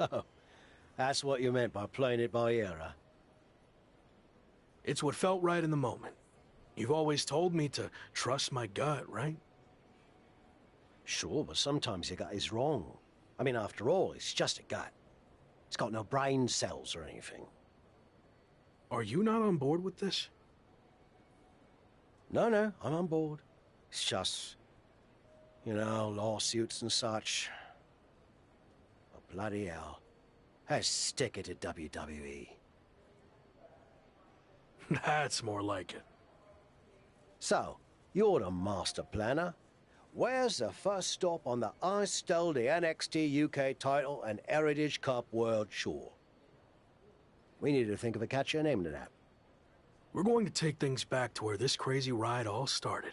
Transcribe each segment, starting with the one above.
So, that's what you meant by playing it by ear, huh? It's what felt right in the moment. You've always told me to trust my gut, right? Sure, but sometimes your gut is wrong. I mean, after all, it's just a gut. It's got no brain cells or anything. Are you not on board with this? No, I'm on board. It's just, you know, lawsuits and such. But bloody hell. Let's stick it to WWE. That's more like it. So, you're the master planner. Where's the first stop on the I stole the NXT UK Title and Heritage Cup World Tour? We need to think of a catchier name to that. We're going to take things back to where this crazy ride all started.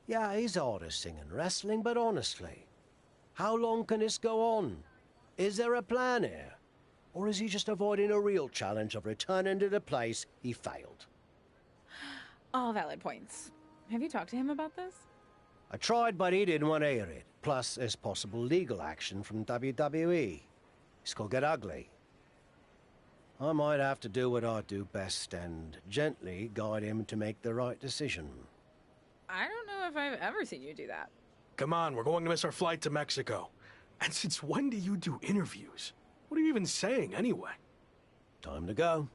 Yeah, he's hardest singing wrestling, but honestly, how long can this go on? Is there a plan here? Or is he just avoiding a real challenge of returning to the place he failed? All valid points. Have you talked to him about this? I tried, but he didn't want to hear it. Plus, there's possible legal action from WWE. This could get ugly. I might have to do what I do best and gently guide him to make the right decision. I don't know if I've ever seen you do that. Come on, we're going to miss our flight to Mexico. And since when do you do interviews? What are you even saying, anyway? Time to go.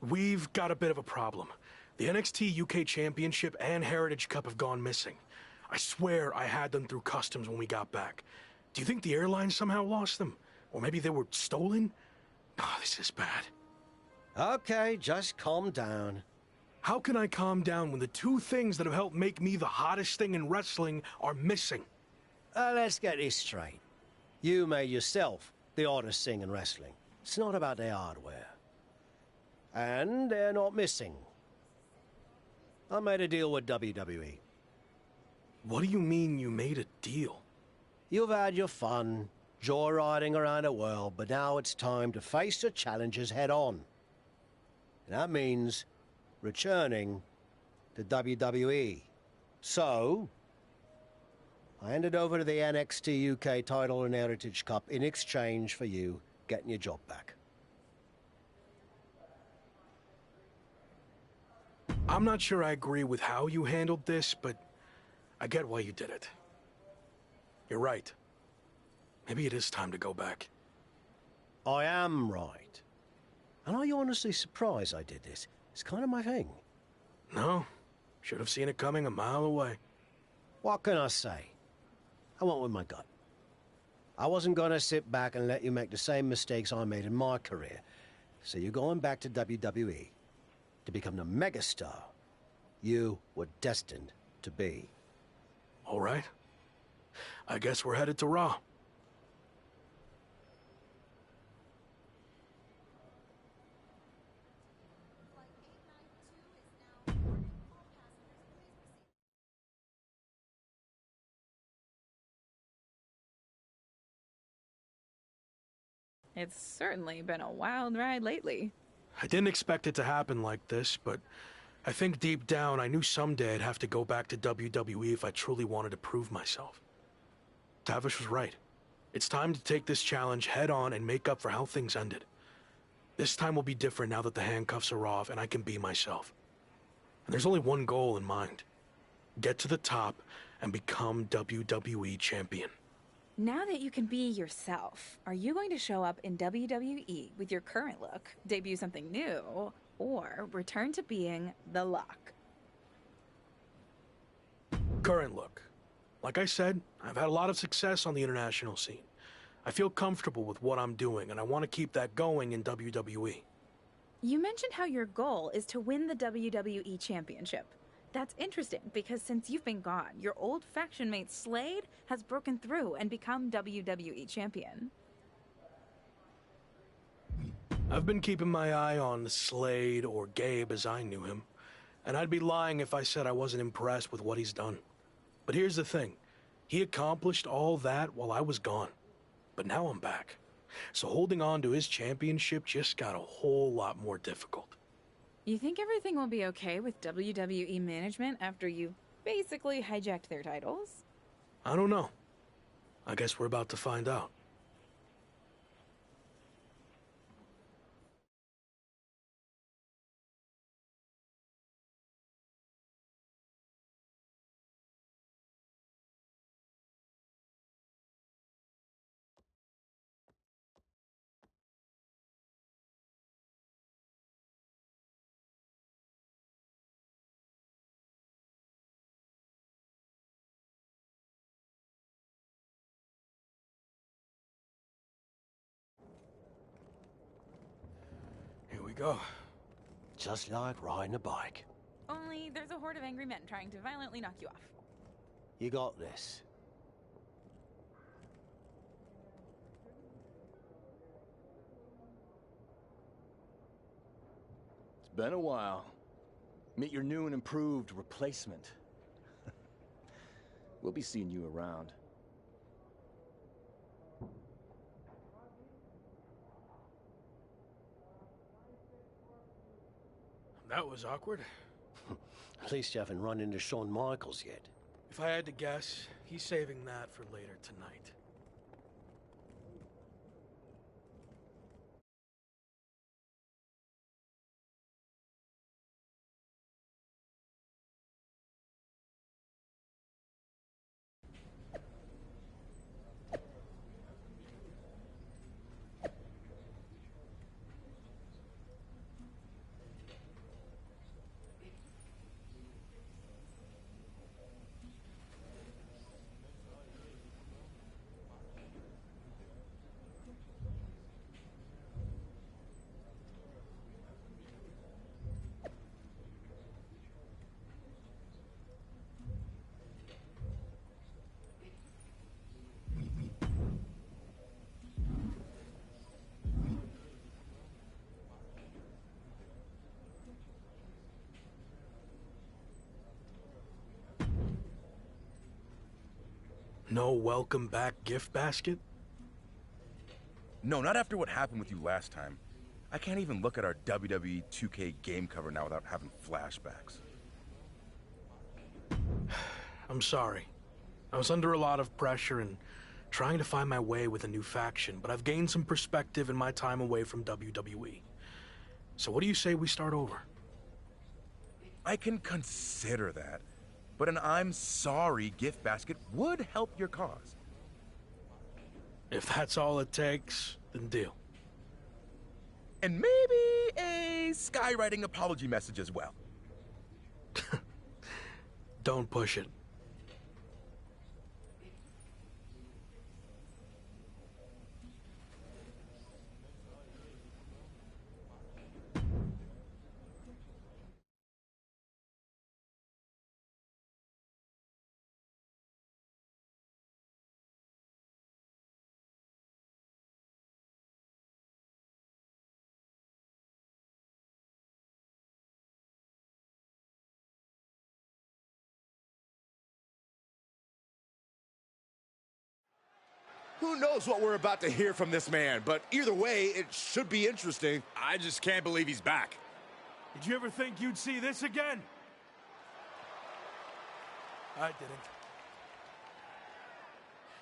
We've got a bit of a problem. The NXT UK Championship and Heritage Cup have gone missing. I swear I had them through customs when we got back. Do you think the airline somehow lost them? Or maybe they were stolen? Oh, this is bad. Okay, just calm down. How can I calm down when the two things that have helped make me the hottest thing in wrestling are missing? Let's get this straight. You made yourself the hottest thing in wrestling. It's not about their hardware. And they're not missing. I made a deal with WWE. What do you mean you made a deal? You've had your fun, joyriding around the world, but now it's time to face the challenges head on. And that means returning to WWE. So, I handed over the NXT UK Title and Heritage Cup in exchange for you getting your job back. I'm not sure I agree with how you handled this, but I get why you did it. You're right. Maybe it is time to go back. I am right. And are you honestly surprised I did this? It's kind of my thing. No. Should have seen it coming a mile away. What can I say? I went with my gut. I wasn't going to sit back and let you make the same mistakes I made in my career. So you're going back to WWE to become the megastar you were destined to be. All right. I guess we're headed to Raw. It's certainly been a wild ride lately. I didn't expect it to happen like this, but I think deep down I knew someday I'd have to go back to WWE if I truly wanted to prove myself. Tavish was right. It's time to take this challenge head on and make up for how things ended. This time will be different now that the handcuffs are off and I can be myself. And there's only one goal in mind. Get to the top and become WWE champion. Now that you can be yourself, are you going to show up in WWE with your current look, debut something new, or return to being the Luck? Current look. Like I said, I've had a lot of success on the international scene. I feel comfortable with what I'm doing, and I want to keep that going in WWE. You mentioned how your goal is to win the WWE Championship. That's interesting because since you've been gone, your old faction mate Slade has broken through and become WWE Champion. I've been keeping my eye on Slade, or Gabe as I knew him, and I'd be lying if I said I wasn't impressed with what he's done. But here's the thing. He accomplished all that while I was gone. But now I'm back. So holding on to his championship just got a whole lot more difficult. You think everything will be okay with WWE management after you basically hijacked their titles? I don't know. I guess we're about to find out. Here we go. Just like riding a bike. Only there's a horde of angry men trying to violently knock you off. You got this. It's been a while. Meet your new and improved replacement. We'll be seeing you around. That was awkward. At least you haven't run into Shawn Michaels yet. If I had to guess, he's saving that for later tonight. No welcome back gift basket? No, not after what happened with you last time. I can't even look at our WWE 2K game cover now without having flashbacks. I'm sorry. I was under a lot of pressure and trying to find my way with a new faction, but I've gained some perspective in my time away from WWE. So what do you say we start over? I can consider that, but an I'm sorry gift basket would help your cause. If that's all it takes, then deal. And maybe a skywriting apology message as well. Don't push it. Who knows what we're about to hear from this man, but either way, it should be interesting. I just can't believe he's back. Did you ever think you'd see this again? I didn't.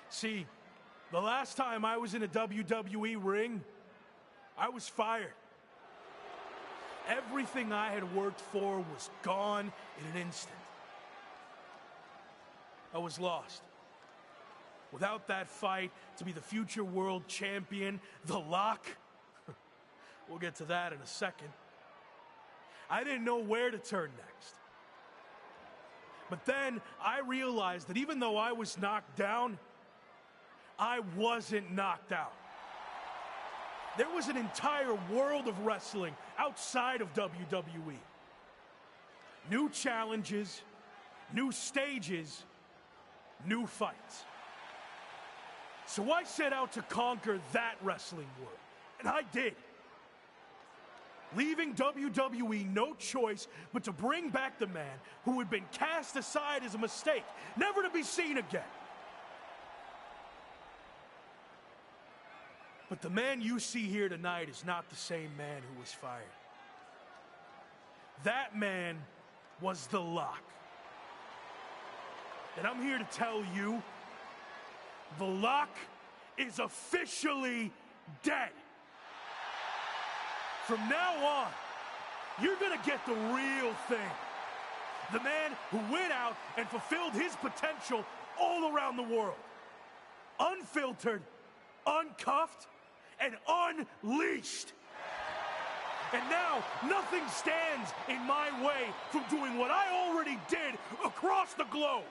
See, the last time I was in a WWE ring, I was fired. Everything I had worked for was gone in an instant. I was lost. Without that fight to be the future world champion, The Lock, we'll get to that in a second. I didn't know where to turn next. But then I realized that even though I was knocked down, I wasn't knocked out. There was an entire world of wrestling outside of WWE. New challenges, new stages, new fights. So I set out to conquer that wrestling world, and I did. Leaving WWE no choice but to bring back the man who had been cast aside as a mistake, never to be seen again. But the man you see here tonight is not the same man who was fired. That man was The Lock. And I'm here to tell you, The Lock is officially dead. From now on, you're gonna get the real thing. The man who went out and fulfilled his potential all around the world. Unfiltered, uncuffed, and unleashed. And now, nothing stands in my way from doing what I already did across the globe.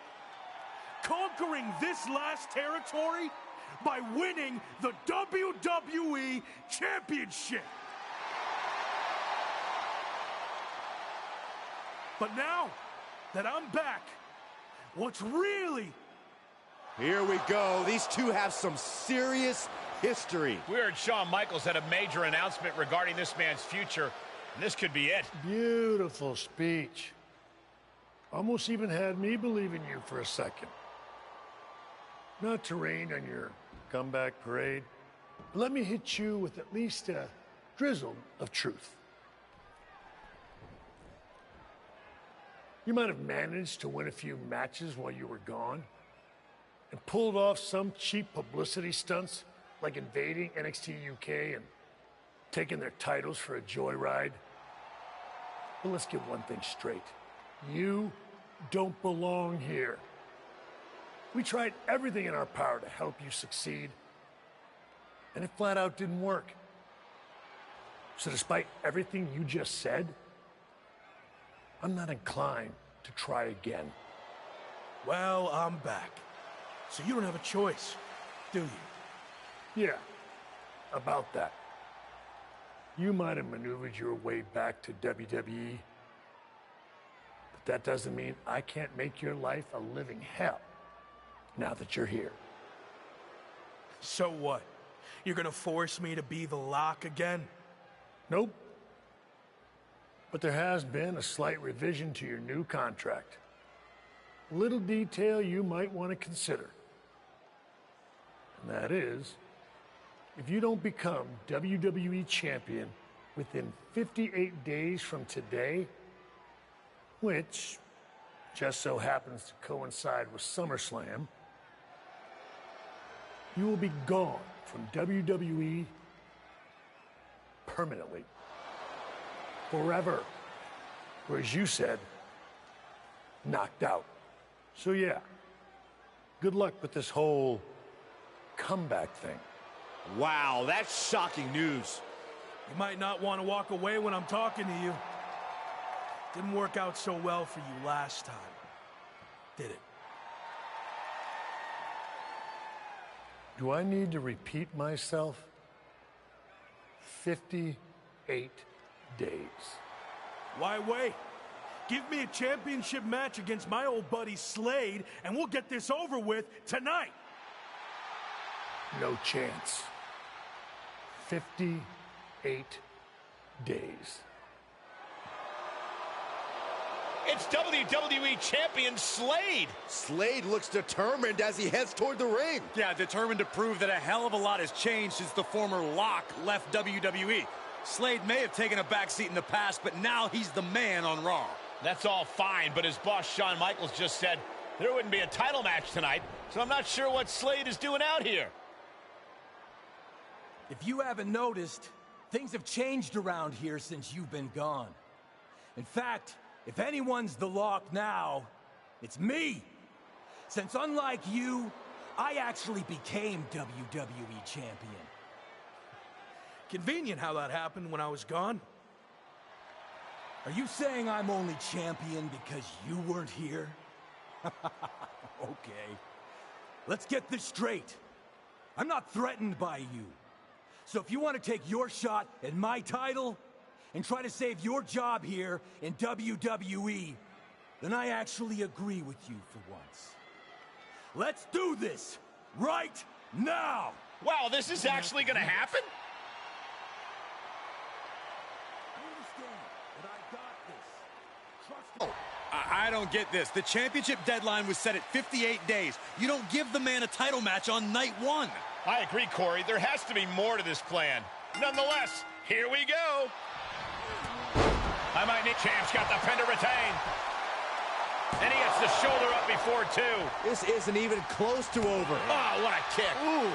Conquering this last territory by winning the WWE Championship. But now that I'm back, what's really... Here we go. These two have some serious history. We heard Shawn Michaels had a major announcement regarding this man's future, and this could be it. Beautiful speech. Almost even had me believe in you for a second. Not to rain on your comeback parade, but let me hit you with at least a drizzle of truth. You might have managed to win a few matches while you were gone and pulled off some cheap publicity stunts like invading NXT UK and taking their titles for a joyride. But let's get one thing straight. You don't belong here. We tried everything in our power to help you succeed, and it flat out didn't work. So despite everything you just said, I'm not inclined to try again. Well, I'm back. So you don't have a choice, do you? Yeah, about that. You might have maneuvered your way back to WWE, but that doesn't mean I can't make your life a living hell now that you're here. So what? You're gonna force me to be The Lock again? Nope. But there has been a slight revision to your new contract. A little detail you might want to consider. And that is, if you don't become WWE Champion within 58 days from today, which just so happens to coincide with SummerSlam, you will be gone from WWE permanently. Forever. Or as you said, knocked out. So yeah, good luck with this whole comeback thing. Wow, that's shocking news. You might not want to walk away when I'm talking to you. Didn't work out so well for you last time, did it? Do I need to repeat myself? 58 days. Why wait? Give me a championship match against my old buddy Slade, and we'll get this over with tonight. No chance. 58 days. It's WWE Champion Slade. Slade looks determined as he heads toward the ring. Yeah, determined to prove that a hell of a lot has changed since the former Hawke left WWE. Slade may have taken a backseat in the past, but now he's the man on Raw. That's all fine, but his boss Shawn Michaels just said there wouldn't be a title match tonight, so I'm not sure what Slade is doing out here. If you haven't noticed, things have changed around here since you've been gone. In fact, if anyone's the Hawke now, it's me. Since unlike you, I actually became WWE Champion. Convenient how that happened when I was gone. Are you saying I'm only champion because you weren't here? Okay. Let's get this straight. I'm not threatened by you. So if you want to take your shot at my title and try to save your job here in WWE, then I actually agree with you for once. Let's do this right now! Wow, this is actually going to happen? I don't get this. The championship deadline was set at 58 days. You don't give the man a title match on night one. I agree, Corey. There has to be more to this plan. Nonetheless, here we go. I might need Champ's got the pin to retain. And he gets the shoulder up before two. This isn't even close to over. Oh, what a kick. Ooh.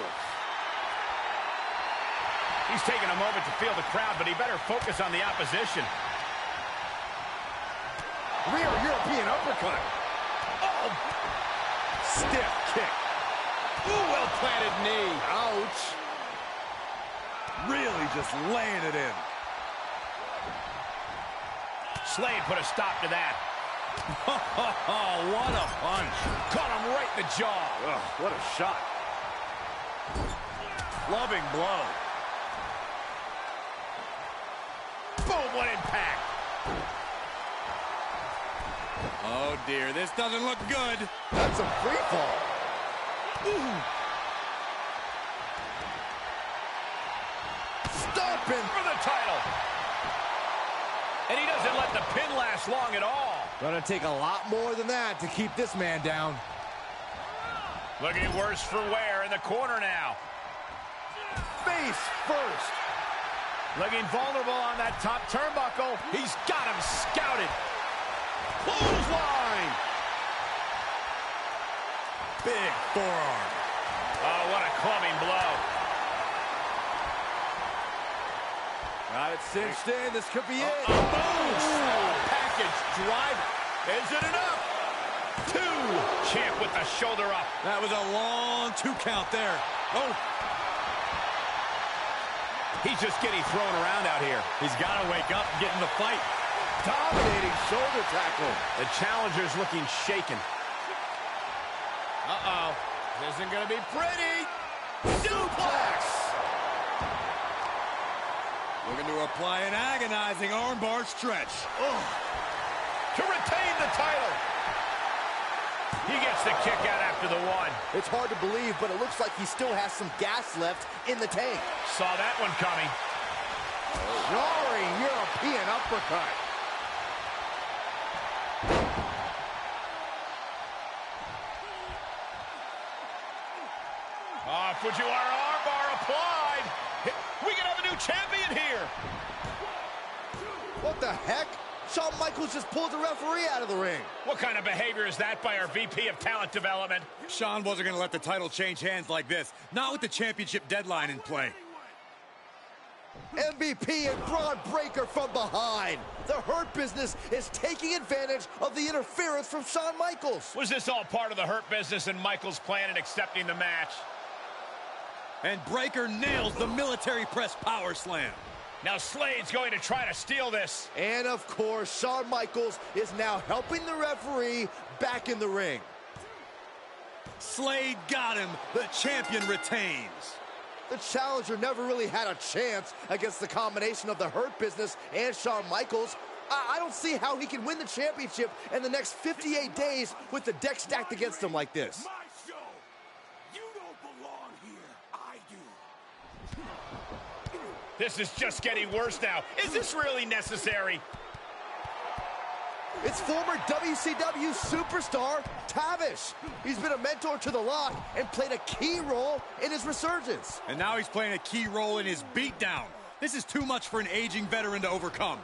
He's taking a moment to feel the crowd, but he better focus on the opposition. Rear European uppercut. Oh! Stiff kick. Ooh, well-planted knee. Ouch. Really just laying it in. Slade put a stop to that. Oh, what a punch. Caught him right in the jaw. Ugh, what a shot. Loving blow. Boom, what impact. Oh, dear, this doesn't look good. That's a free fall. Ooh. Stomping For the title. And he doesn't let the pin last long at all. Gonna take a lot more than that to keep this man down. Looking worse for wear in the corner now. Face first. Looking vulnerable on that top turnbuckle. He's got him scouted. Clothesline. Big forearm. Oh, what a clubbing blow. Got it cinched in. This could be it. Boom. Package driver. Is it enough? Two. Champ with the shoulder up. That was a long 2 count there. Oh. He's just getting thrown around out here. He's got to wake up and get in the fight. Dominating shoulder tackle. The challenger's looking shaken. Uh-oh. This isn't going to be pretty. Suplex. Looking to apply an agonizing armbar stretch. Oh. To retain the title. He gets the kick out after the one. It's hard to believe, but it looks like he still has some gas left in the tank. Saw that one coming. Jarring European uppercut. Fujiwara armbar applied. We can have a new champion here. What the heck? Shawn Michaels just pulled the referee out of the ring. What kind of behavior is that by our VP of Talent Development? Shawn wasn't going to let the title change hands like this. Not with the championship deadline in play. MVP and Braun Breaker from behind. The Hurt Business is taking advantage of the interference from Shawn Michaels. Was this all part of the Hurt Business and Michaels' plan in accepting the match? And Breaker nails the military press power slam. Now Slade's going to try to steal this. And of course, Shawn Michaels is now helping the referee back in the ring. Slade got him. The champion retains. The challenger never really had a chance against the combination of the Hurt Business and Shawn Michaels. I don't see how he can win the championship in the next 58 days with the deck stacked against him like this. My show. You don't belong here. I do. This is just getting worse now. Is this really necessary? It's former WCW superstar Tavish. He's been a mentor to the Lock and played a key role in his resurgence. And now he's playing a key role in his beatdown. This is too much for an aging veteran to overcome.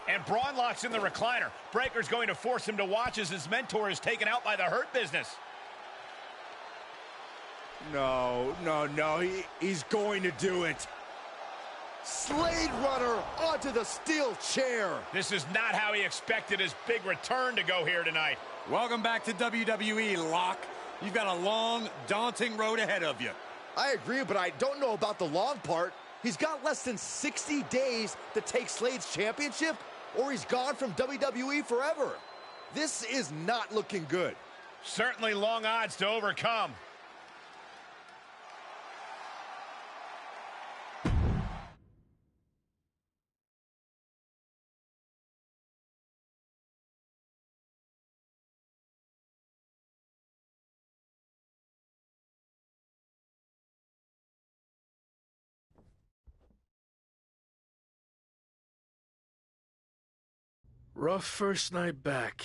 And Braun locks in the recliner. Breaker's going to force him to watch as his mentor is taken out by the Hurt Business. No, he's going to do it. Slade Runner onto the steel chair. This is not how he expected his big return to go here tonight. Welcome back to WWE, Locke. You've got a long, daunting road ahead of you. I agree, but I don't know about the long part. He's got less than 60 days to take Slade's championship, or he's gone from WWE forever. This is not looking good. Certainly long odds to overcome. Rough first night back.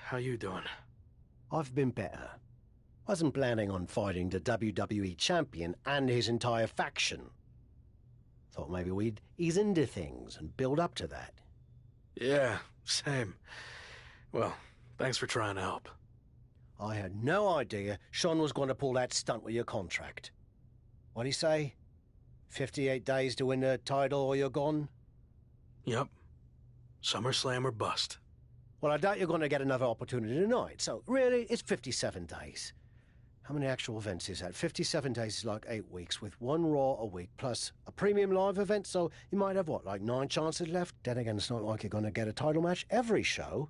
How you doing? I've been better. Wasn't planning on fighting the WWE champion and his entire faction. Thought maybe we'd ease into things and build up to that. Yeah, same. Well, thanks for trying to help. I had no idea Sean was going to pull that stunt with your contract. What'd he say? 58 days to win the title or you're gone? Yep. SummerSlam or bust. Well, I doubt you're going to get another opportunity tonight, so really, it's 57 days. How many actual events is that? 57 days is like 8 weeks, with one Raw a week, plus a premium live event, so you might have, what, like 9 chances left? Then again, it's not like you're going to get a title match every show.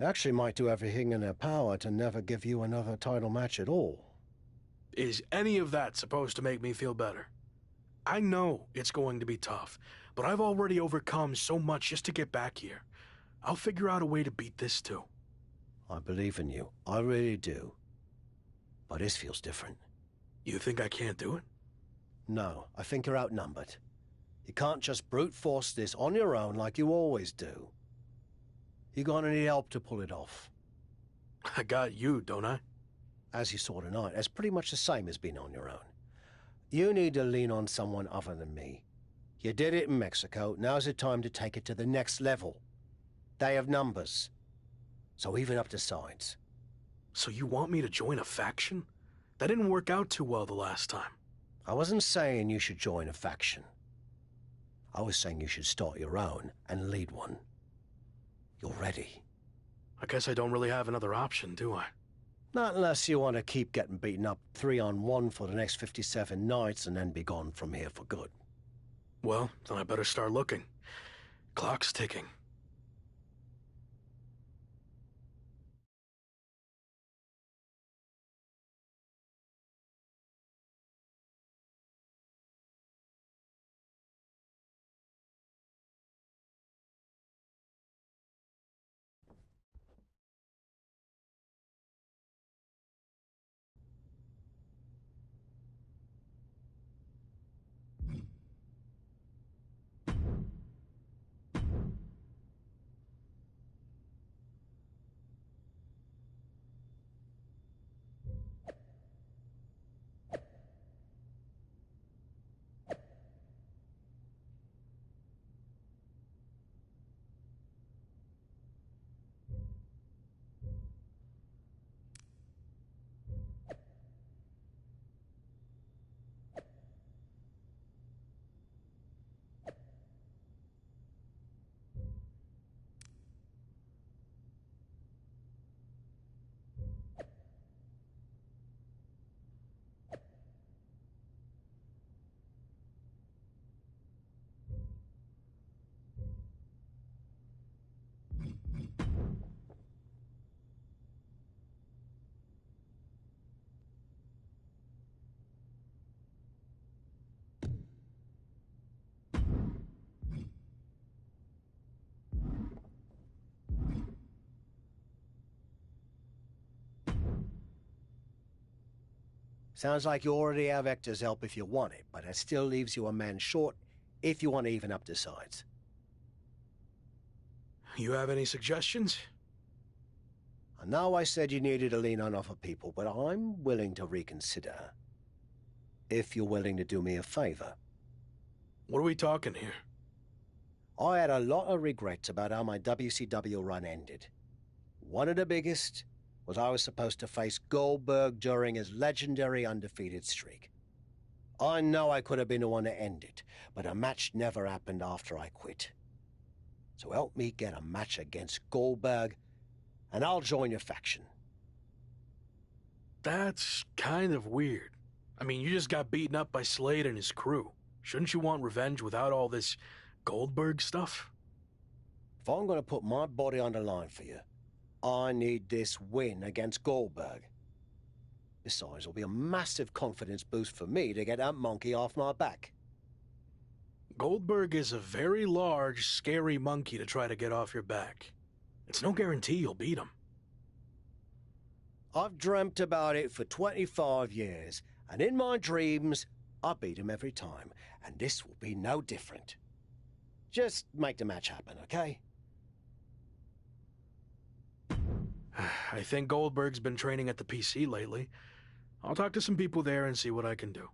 They actually might do everything in their power to never give you another title match at all. Is any of that supposed to make me feel better? I know it's going to be tough, but I've already overcome so much just to get back here. I'll figure out a way to beat this too. I believe in you. I really do. But this feels different. You think I can't do it? No, I think you're outnumbered. You can't just brute force this on your own like you always do. You're gonna need help to pull it off. I got you, don't I? As you saw tonight, that's pretty much the same as being on your own. You need to lean on someone other than me. You did it in Mexico, now's the time to take it to the next level. They have numbers. So even up the sides. So you want me to join a faction? That didn't work out too well the last time. I wasn't saying you should join a faction. I was saying you should start your own and lead one. You're ready. I guess I don't really have another option, do I? Not unless you want to keep getting beaten up 3-on-1 for the next 57 nights and then be gone from here for good. Well, then I better start looking. Clock's ticking. Sounds like you already have Hector's help if you want it, but that still leaves you a man short if you want to even up the sides. You have any suggestions? I know I said you needed to lean on other people, but I'm willing to reconsider. If you're willing to do me a favor. What are we talking here? I had a lot of regrets about how my WCW run ended. One of the biggest was I was supposed to face Goldberg during his legendary undefeated streak. I know I could have been the one to end it, but a match never happened after I quit. So help me get a match against Goldberg, and I'll join your faction. That's kind of weird. I mean, you just got beaten up by Slade and his crew. Shouldn't you want revenge without all this Goldberg stuff? If I'm going to put my body on the line for you, I need this win against Goldberg. Besides, it'll be a massive confidence boost for me to get that monkey off my back. Goldberg is a very large, scary monkey to try to get off your back. It's no guarantee you'll beat him. I've dreamt about it for 25 years, and in my dreams, I beat him every time, and this will be no different. Just make the match happen, okay? I think Goldberg's been training at the PC lately. I'll talk to some people there and see what I can do.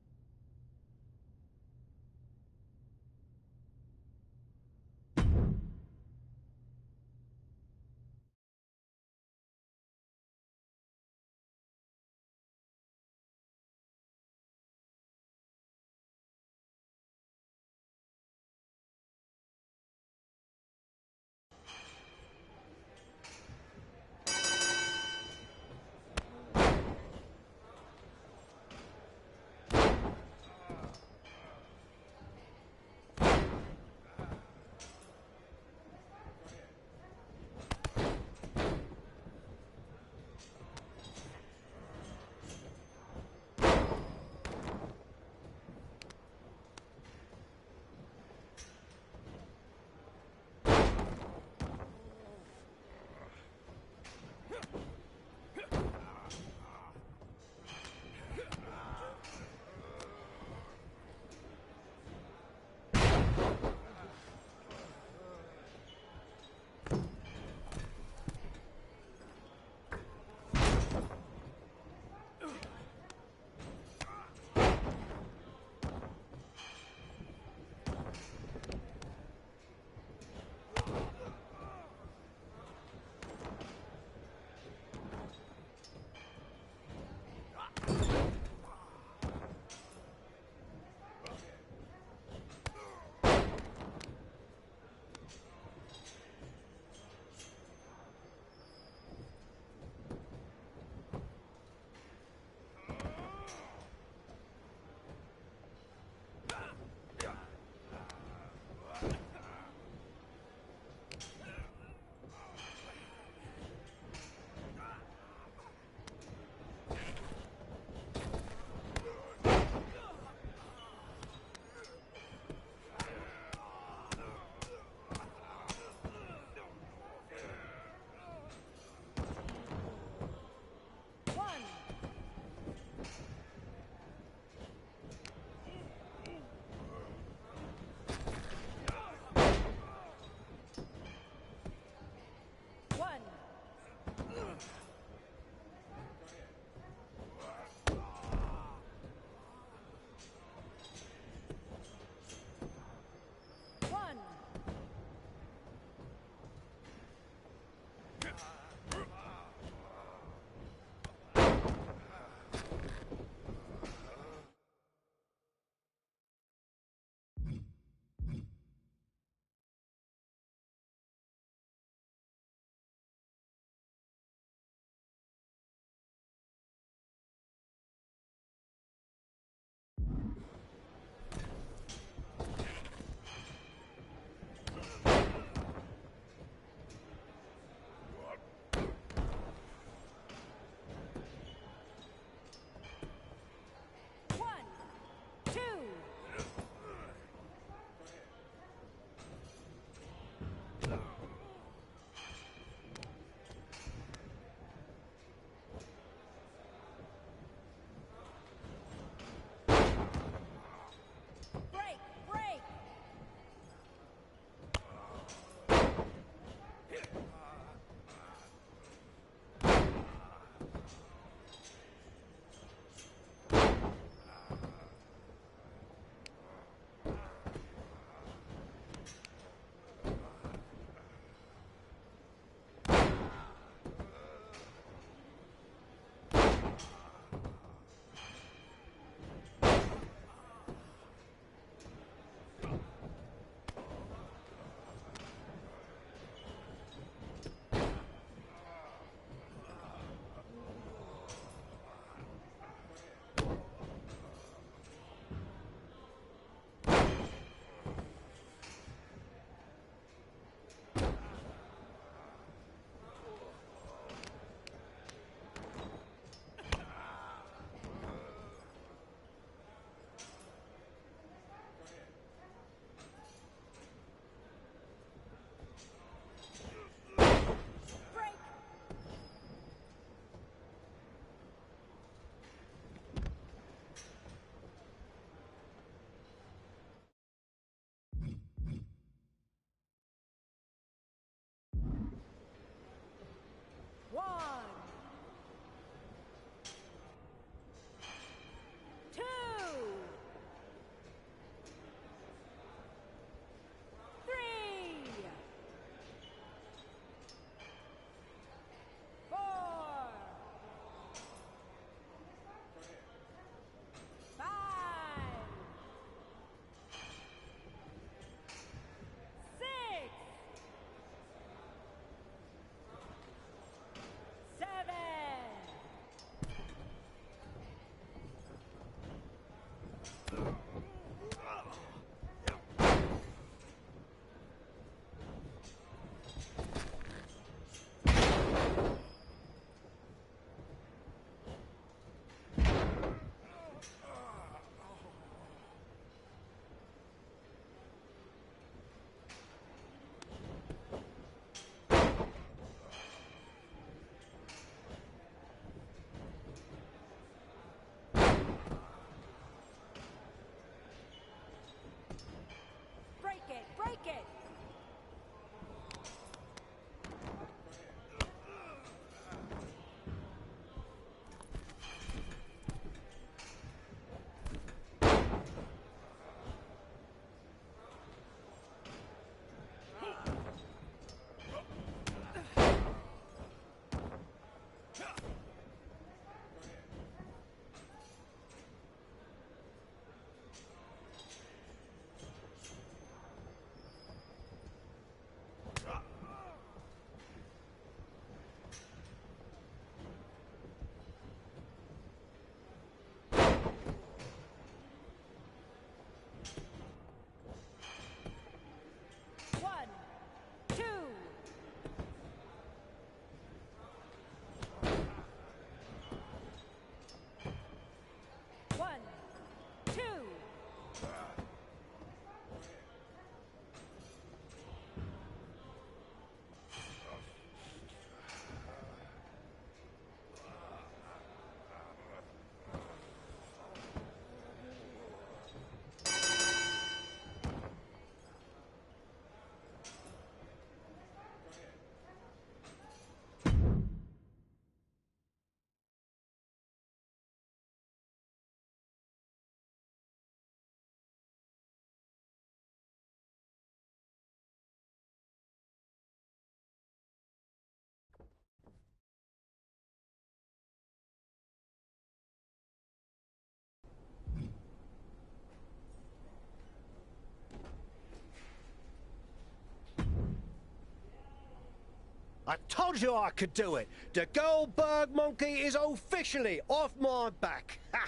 I told you I could do it. The Goldberg monkey is officially off my back. Ha!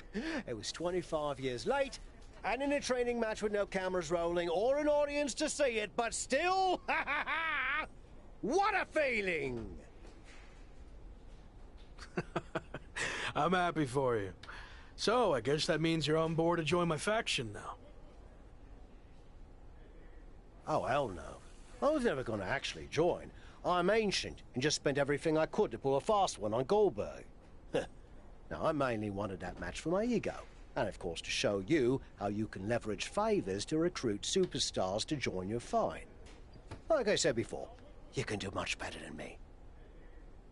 It was 25 years late, and in a training match with no cameras rolling or an audience to see it, but still, what a feeling! I'm happy for you. So, I guess that means you're on board to join my faction now. Oh, hell no. I was never going to actually join. I'm ancient and just spent everything I could to pull a fast one on Goldberg. Now, I mainly wanted that match for my ego. And, of course, to show you how you can leverage favors to recruit superstars to join your fight. Like I said before, you can do much better than me.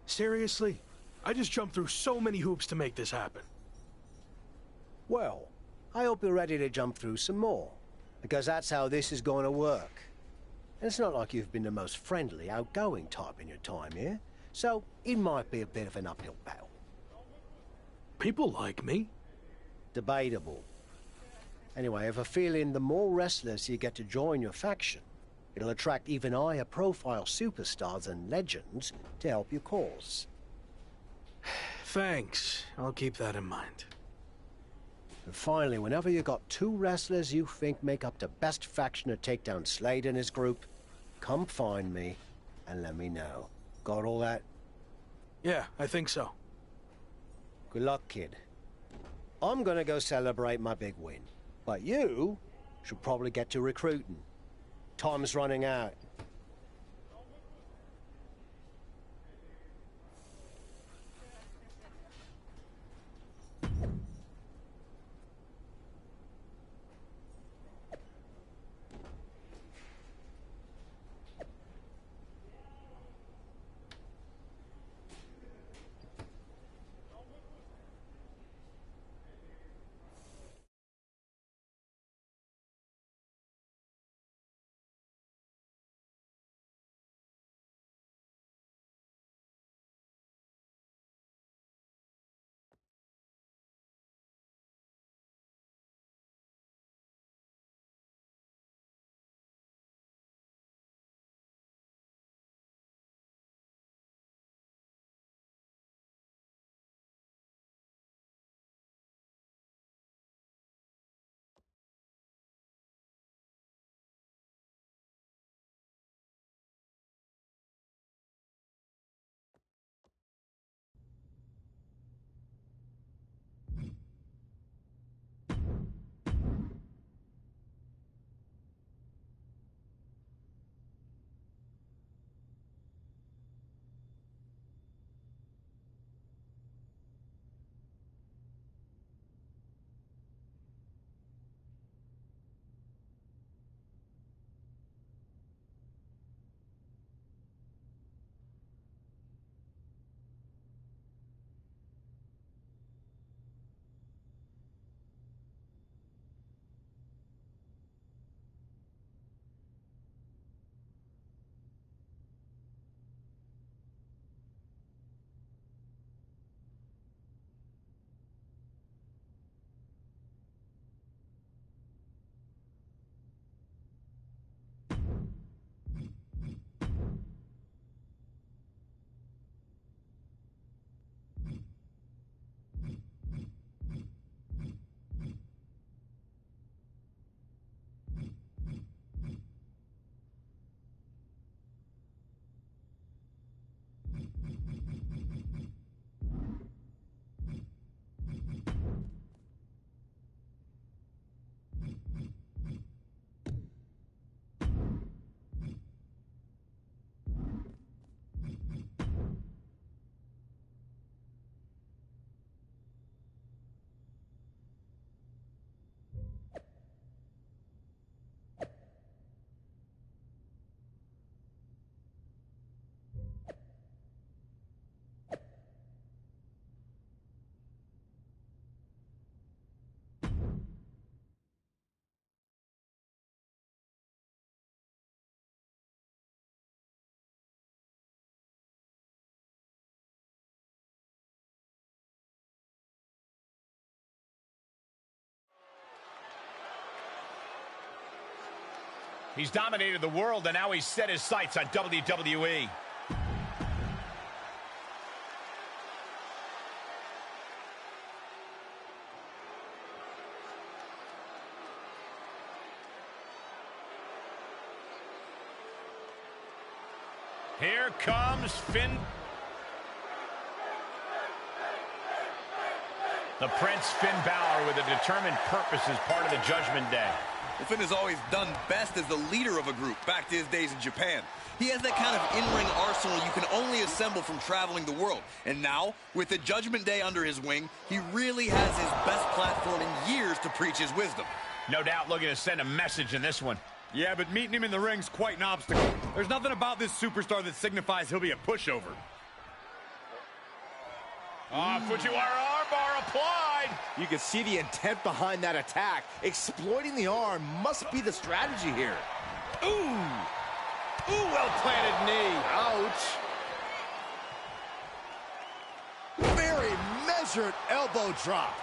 Seriously? I just jumped through so many hoops to make this happen. Well, I hope you're ready to jump through some more, because that's how this is going to work. And it's not like you've been the most friendly, outgoing type in your time here, so it might be a bit of an uphill battle. People like me. Debatable. Anyway, I have a feeling the more wrestlers you get to join your faction, it'll attract even higher profile superstars and legends to help your cause. Thanks. I'll keep that in mind. And finally, whenever you got two wrestlers you think make up the best faction to take down Slade and his group, come find me and let me know. Got all that? Yeah, I think so. Good luck, kid. I'm gonna go celebrate my big win. But you should probably get to recruiting. Time's running out. He's dominated the world, and now he's set his sights on WWE. Here comes Finn. The Prince Finn Balor with a determined purpose as part of the Judgment Day. Well, Finn has always done best as the leader of a group back to his days in Japan. He has that kind of in-ring arsenal you can only assemble from traveling the world. And now, with the Judgment Day under his wing, he really has his best platform in years to preach his wisdom. No doubt looking to send a message in this one. Yeah, but meeting him in the ring's quite an obstacle. There's nothing about this superstar that signifies he'll be a pushover. Fujiwara armbar applied. You can see the intent behind that attack. Exploiting the arm must be the strategy here. Ooh, well-planted knee. Ouch. Very measured elbow drop.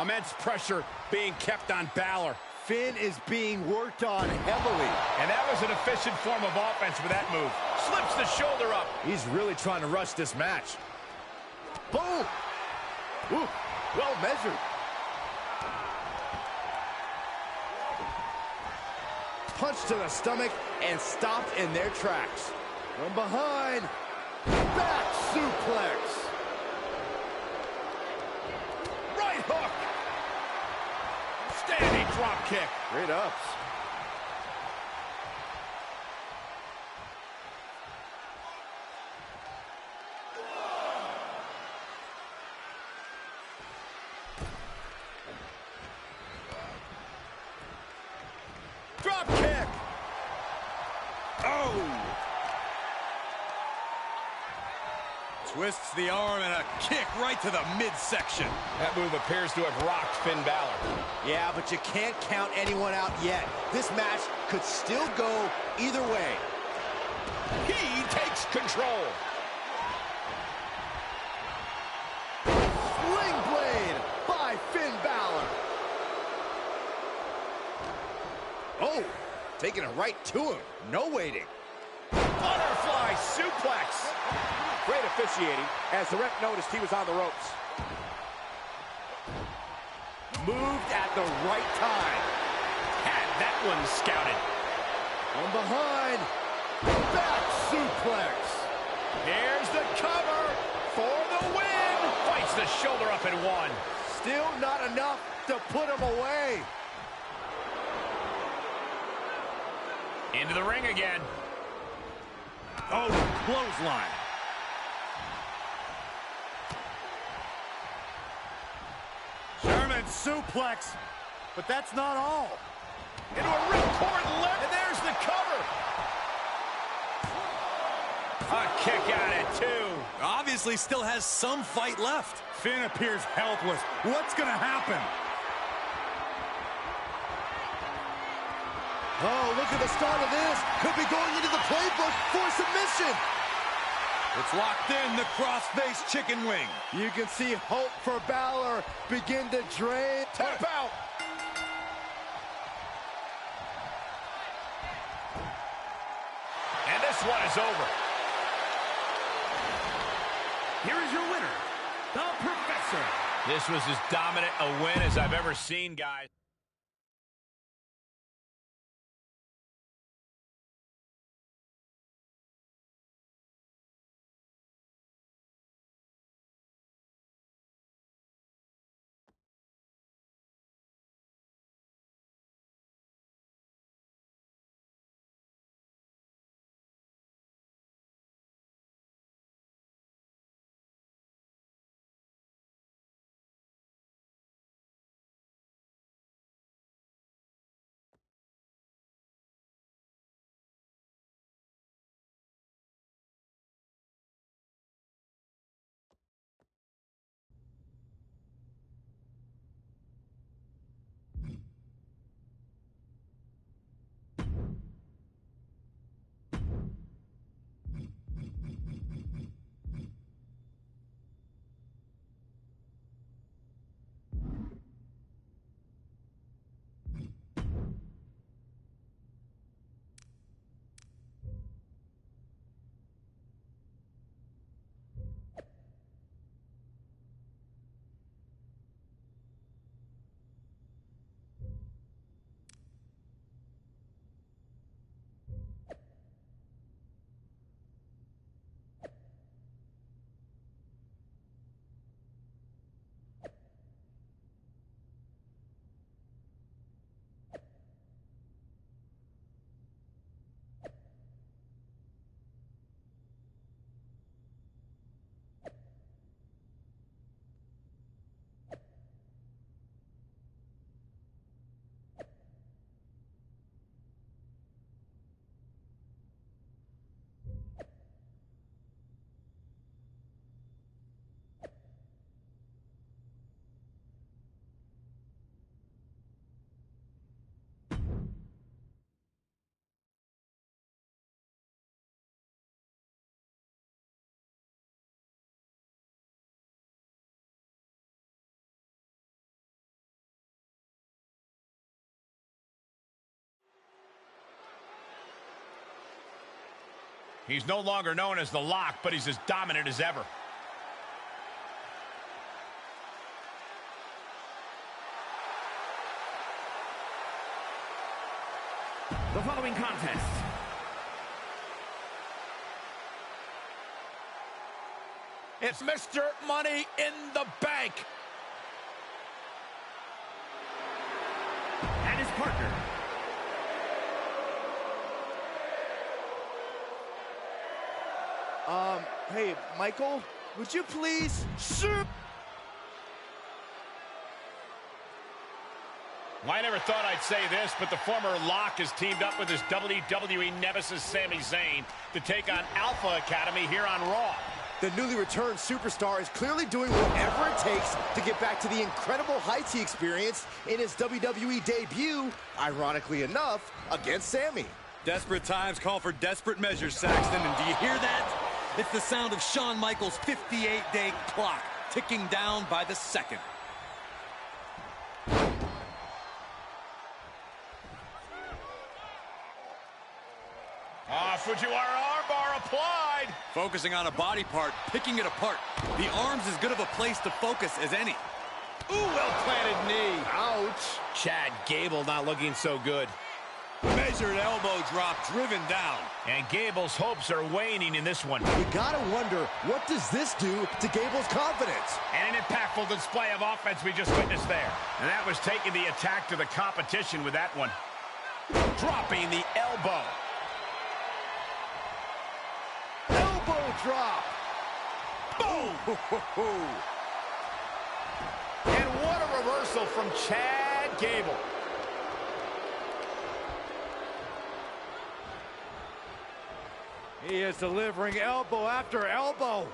Immense pressure being kept on Balor. Finn is being worked on heavily. And that was an efficient form of offense with that move. Slips the shoulder up. He's really trying to rush this match. Boom! Ooh, well measured. Punch to the stomach and stopped in their tracks. From behind, back suplex. Right hook. Standing drop kick. Great ups. Drop kick. Oh. Twists the arm and a kick right to the midsection. That move appears to have rocked Finn Balor. Yeah, but you can't count anyone out yet. This match could still go either way. He takes control. Sling blade by Finn Balor. Oh, taking it right to him. No waiting. Butterfly suplex. Great officiating as the ref noticed he was on the ropes. Moved at the right time. Had that one scouted. From behind, back suplex. Here's the cover for the win. Fights the shoulder up and one. Still not enough to put him away. Into the ring again. Oh, clothesline. German suplex, but that's not all. Into a ripcord lip, and there's the cover. A kick out at two. Obviously still has some fight left. Finn appears helpless. What's gonna happen? Oh, look at the start of this. Could be going into the playbook for submission. It's locked in, the cross-face chicken wing. You can see hope for Balor begin to drain. Tap out. And this one is over. Here is your winner, the Professor. This was as dominant a win as I've ever seen, guys. He's no longer known as the Lock, but he's as dominant as ever. The following contest it's Mr. Money in the Bank. and his partner. Hey, Michael, would you please shoot? Well, I never thought I'd say this, but the former Lock has teamed up with his WWE nemesis Sami Zayn to take on Alpha Academy here on Raw. The newly returned superstar is clearly doing whatever it takes to get back to the incredible heights he experienced in his WWE debut, ironically enough, against Sami. Desperate times call for desperate measures, Saxton, and do you hear that? It's the sound of Shawn Michaels' 58-day clock ticking down by the second. Fujiwara armbar applied. Focusing on a body part, picking it apart. The arm's as good of a place to focus as any. Ooh, well-planted knee. Ouch. Chad Gable not looking so good. Measured elbow drop driven down. And Gable's hopes are waning in this one. You gotta wonder, what does this do to Gable's confidence? And an impactful display of offense we just witnessed there. And that was taking the attack to the competition with that one. Dropping the elbow. Elbow drop. Boom! And what a reversal from Chad Gable. He is delivering elbow after elbow.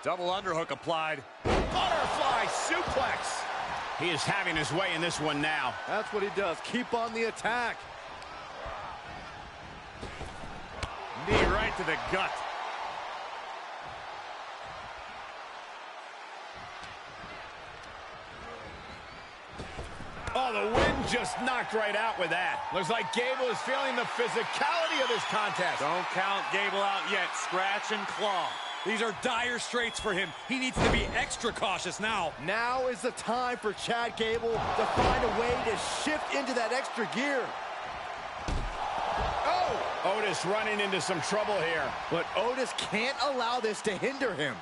Double underhook applied. Butterfly suplex. He is having his way in this one now. That's what he does. Keep on the attack. Knee right to the gut. Oh, the wind just knocked right out with that. Looks like Gable is feeling the physicality of this contest. Don't count Gable out yet. Scratch and claw. These are dire straits for him. He needs to be extra cautious now. Now is the time for Chad Gable to find a way to shift into that extra gear. Oh! Otis running into some trouble here. But Otis can't allow this to hinder him.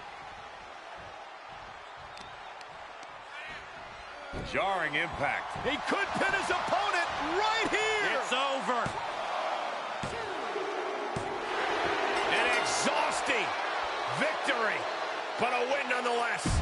Jarring impact. He could pin his opponent right here. It's over. An exhausting victory, but a win nonetheless.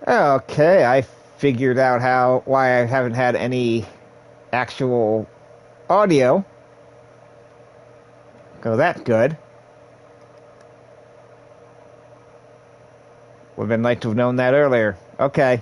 Okay, I figured out why I haven't had any actual audio. So that's good. Would have been nice to have known that earlier. Okay.